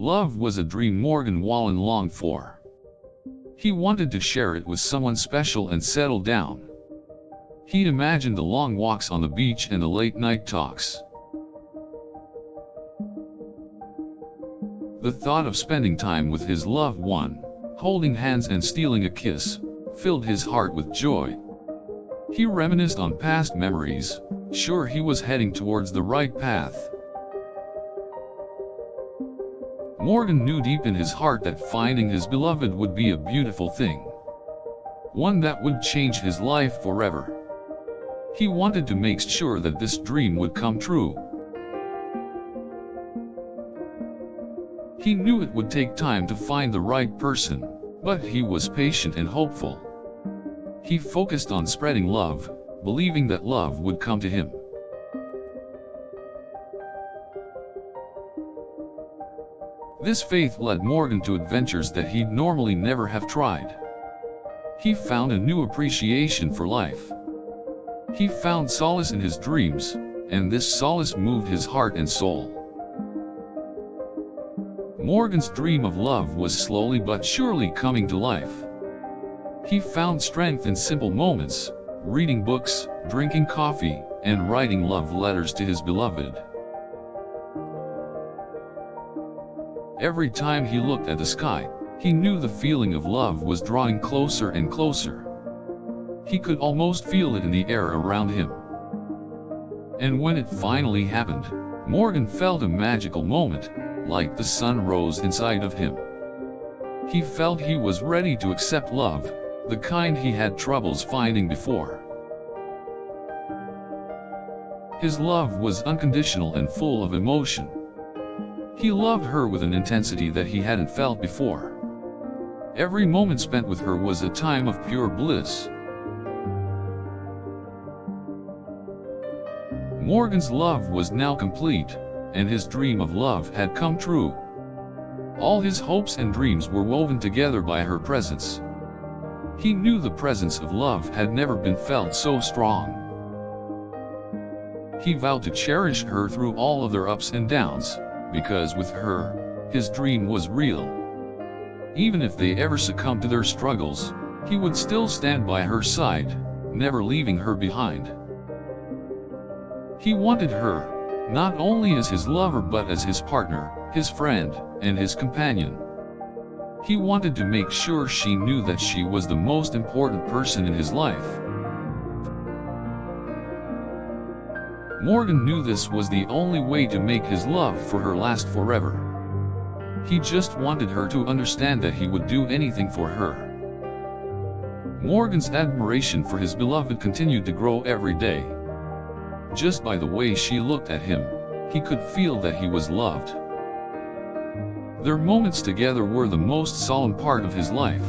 Love was a dream Morgan Wallen longed for. He wanted to share it with someone special and settle down. He imagined the long walks on the beach and the late-night talks. The thought of spending time with his loved one, holding hands and stealing a kiss, filled his heart with joy. He reminisced on past memories, sure he was heading towards the right path. Morgan knew deep in his heart that finding his beloved would be a beautiful thing. One that would change his life forever. He wanted to make sure that this dream would come true. He knew it would take time to find the right person, but he was patient and hopeful. He focused on spreading love, believing that love would come to him. This faith led Morgan to adventures that he'd normally never have tried. He found a new appreciation for life. He found solace in his dreams, and this solace moved his heart and soul. Morgan's dream of love was slowly but surely coming to life. He found strength in simple moments, reading books, drinking coffee, and writing love letters to his beloved. Every time he looked at the sky, he knew the feeling of love was drawing closer and closer. He could almost feel it in the air around him. And when it finally happened, Morgan felt a magical moment, like the sun rose inside of him. He felt he was ready to accept love, the kind he had troubles finding before. His love was unconditional and full of emotion. He loved her with an intensity that he hadn't felt before. Every moment spent with her was a time of pure bliss. Morgan's love was now complete, and his dream of love had come true. All his hopes and dreams were woven together by her presence. He knew the presence of love had never been felt so strong. He vowed to cherish her through all of their ups and downs, because with her, his dream was real. Even if they ever succumbed to their struggles, he would still stand by her side, never leaving her behind. He wanted her, not only as his lover but as his partner, his friend, and his companion. He wanted to make sure she knew that she was the most important person in his life. Morgan knew this was the only way to make his love for her last forever. He just wanted her to understand that he would do anything for her. Morgan's admiration for his beloved continued to grow every day. Just by the way she looked at him, he could feel that he was loved. Their moments together were the most solemn part of his life.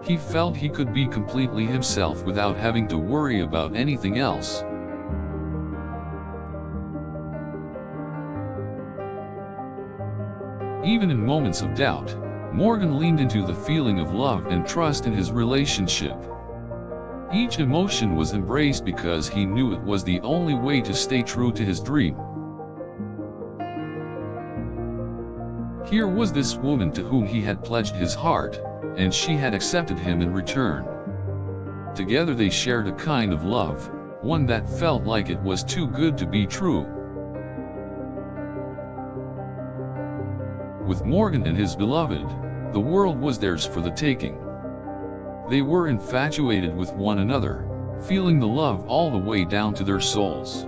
He felt he could be completely himself without having to worry about anything else. Even in moments of doubt, Morgan leaned into the feeling of love and trust in his relationship. Each emotion was embraced because he knew it was the only way to stay true to his dream. Here was this woman to whom he had pledged his heart, and she had accepted him in return. Together they shared a kind of love, one that felt like it was too good to be true. With Morgan and his beloved, the world was theirs for the taking. They were infatuated with one another, feeling the love all the way down to their souls.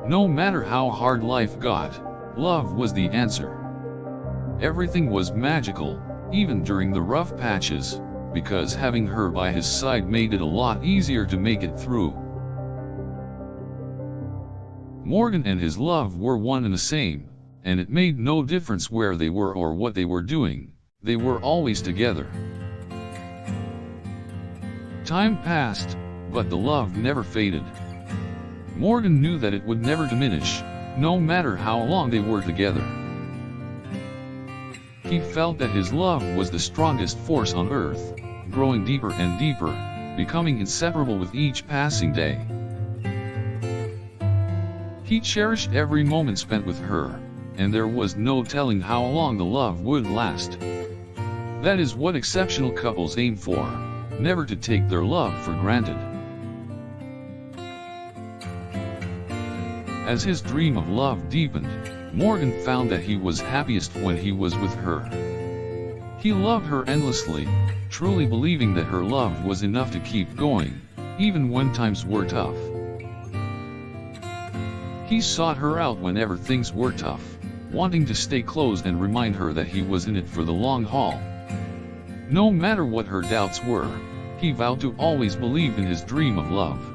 No matter how hard life got, love was the answer. Everything was magical, even during the rough patches, because having her by his side made it a lot easier to make it through. Morgan and his love were one and the same, and it made no difference where they were or what they were doing, they were always together. Time passed, but the love never faded. Morgan knew that it would never diminish, no matter how long they were together. He felt that his love was the strongest force on earth, growing deeper and deeper, becoming inseparable with each passing day. He cherished every moment spent with her, and there was no telling how long the love would last. That is what exceptional couples aim for, never to take their love for granted. As his dream of love deepened, Morgan found that he was happiest when he was with her. He loved her endlessly, truly believing that her love was enough to keep going, even when times were tough. He sought her out whenever things were tough, wanting to stay close and remind her that he was in it for the long haul. No matter what her doubts were, he vowed to always believe in his dream of love.